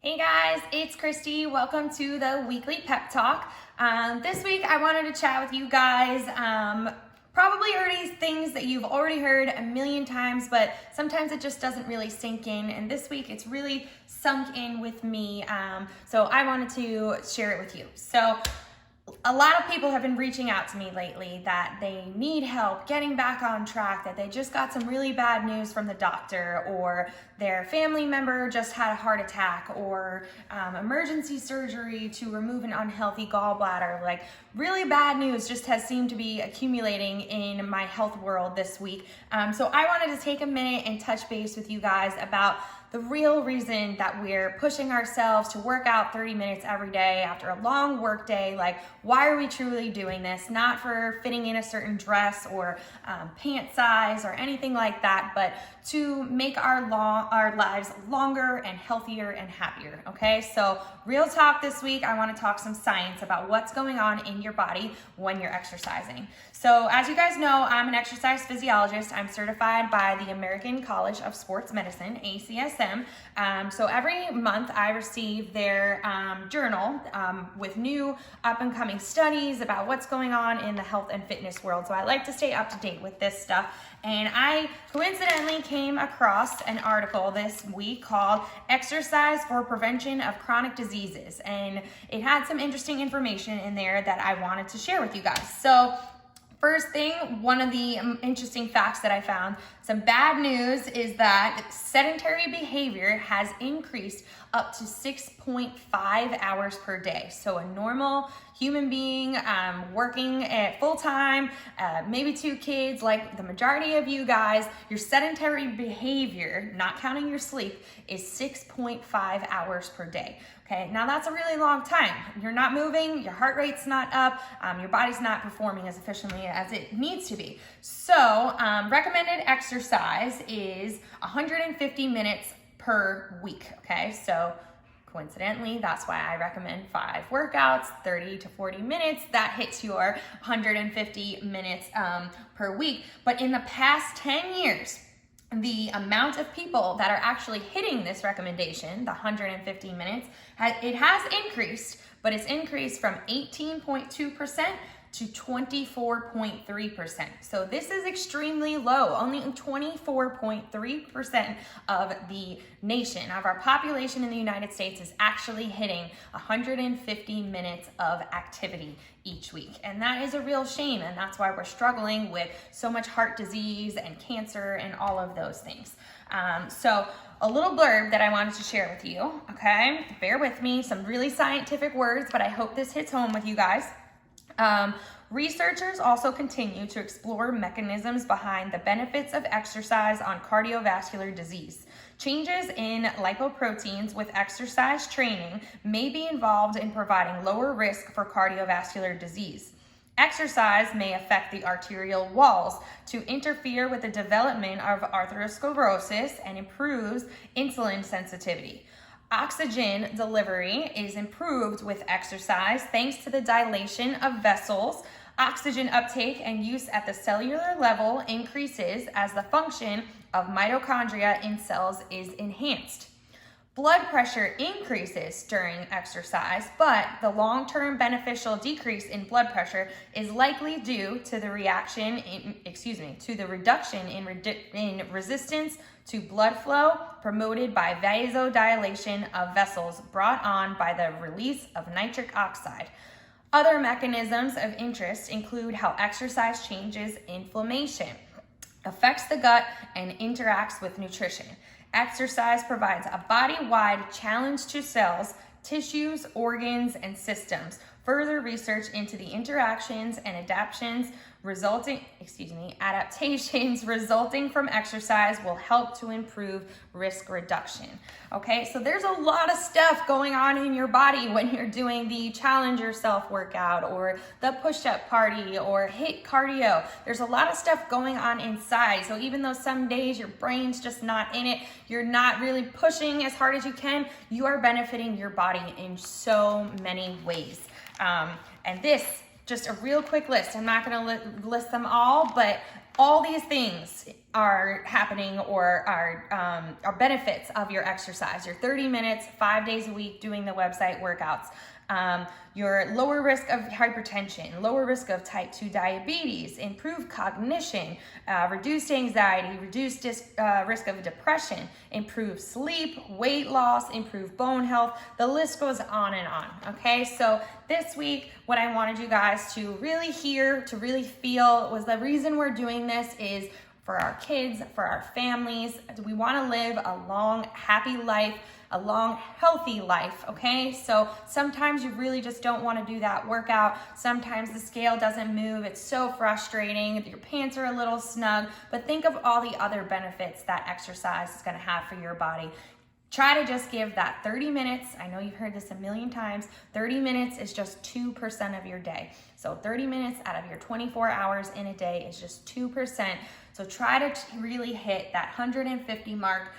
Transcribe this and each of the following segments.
Hey guys, it's Christy. Welcome to the weekly pep talk. This week I wanted to chat with you guys. Probably already things that you've already heard a million times, but sometimes it just doesn't really sink in. And this week it's really sunk in with me. So I wanted to share it with you. So a lot of people have been reaching out to me lately that they need help getting back on track, that they just got some really bad news from the doctor, or their family member just had a heart attack, or emergency surgery to remove an unhealthy gallbladder. Like, really bad news just has seemed to be accumulating in my health world this week. So I wanted to take a minute and touch base with you guys about the real reason that we're pushing ourselves to work out 30 minutes every day after a long work day. Like, why are we truly doing this? Not for fitting in a certain dress or pant size or anything like that, but to make our lives longer and healthier and happier, okay? So real talk this week, I wanna talk some science about what's going on in your body when you're exercising. So as you guys know, I'm an exercise physiologist. I'm certified by the American College of Sports Medicine, ACSM. So every month I receive their journal with new up and coming studies about what's going on in the health and fitness world. So I like to stay up to date with this stuff. And I coincidentally came across an article this week called Exercise for Prevention of Chronic Diseases. And it had some interesting information in there that I wanted to share with you guys. So first thing, one of the interesting facts that I found, some bad news, is that sedentary behavior has increased up to 6.5 hours per day. So a normal human being working at full time, maybe 2 kids, like the majority of you guys, your sedentary behavior, not counting your sleep, is 6.5 hours per day. Okay, now that's a really long time. You're not moving, your heart rate's not up, your body's not performing as efficiently as it needs to be. So recommended exercise is 150 minutes per week, okay? So coincidentally, that's why I recommend 5 workouts, 30 to 40 minutes. That hits your 150 minutes per week. But in the past 10 years, the amount of people that are actually hitting this recommendation, the 150 minutes, it has increased, but it's increased from 18.2% to 24.3%. So this is extremely low. Only 24.3% of the nation, of our population in the United States, is actually hitting 150 minutes of activity each week. And that is a real shame. And that's why we're struggling with so much heart disease and cancer and all of those things. So a little blurb that I wanted to share with you, okay? Bear with me, some really scientific words, but I hope this hits home with you guys. Researchers also continue to explore mechanisms behind the benefits of exercise on cardiovascular disease. Changes in lipoproteins with exercise training may be involved in providing lower risk for cardiovascular disease. Exercise may affect the arterial walls to interfere with the development of atherosclerosis and improves insulin sensitivity. Oxygen delivery is improved with exercise thanks to the dilation of vessels. Oxygen uptake and use at the cellular level increases as the function of mitochondria in cells is enhanced. Blood pressure increases during exercise, but the long-term beneficial decrease in blood pressure is likely due to the reduction in resistance to blood flow promoted by vasodilation of vessels brought on by the release of nitric oxide. Other mechanisms of interest include how exercise changes inflammation, affects the gut, and interacts with nutrition. Exercise provides a body-wide challenge to cells, tissues, organs, and systems. Further research into the interactions and adaptations resulting from exercise will help to improve risk reduction. Okay, so there's a lot of stuff going on in your body when you're doing the challenge yourself workout or the push-up party or HIIT cardio. There's a lot of stuff going on inside. So even though some days your brain's just not in it, you're not really pushing as hard as you can, you are benefiting your body in so many ways. And this, just a real quick list. I'm not gonna list them all, but all these things are happening or are benefits of your exercise. Your 30 minutes, 5 days a week doing the website workouts. Your lower risk of hypertension, lower risk of type 2 diabetes, improved cognition, reduced anxiety, reduced risk of depression, improved sleep, weight loss, improved bone health. The list goes on and on, okay? So this week, what I wanted you guys to really hear, to really feel was the reason we're doing this is for our kids, for our families. We want to live a long, happy life, a long, healthy life, okay? So sometimes you really just don't want to do that workout. Sometimes the scale doesn't move. It's so frustrating. Your pants are a little snug, but think of all the other benefits that exercise is going to have for your body. Try to just give that 30 minutes. I know you've heard this a million times. 30 minutes is just 2% of your day. So 30 minutes out of your 24 hours in a day is just 2%. So try to really hit that 150 mark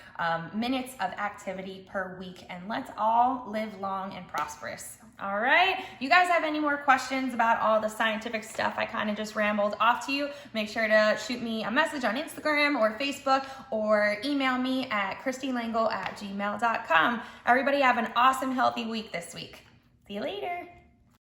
minutes of activity per week, and let's all live long and prosperous. All right. You guys have any more questions about all the scientific stuff I kind of just rambled off to you? Make sure to shoot me a message on Instagram or Facebook, or email me at christylangle@gmail.com. Everybody have an awesome, healthy week this week. See you later.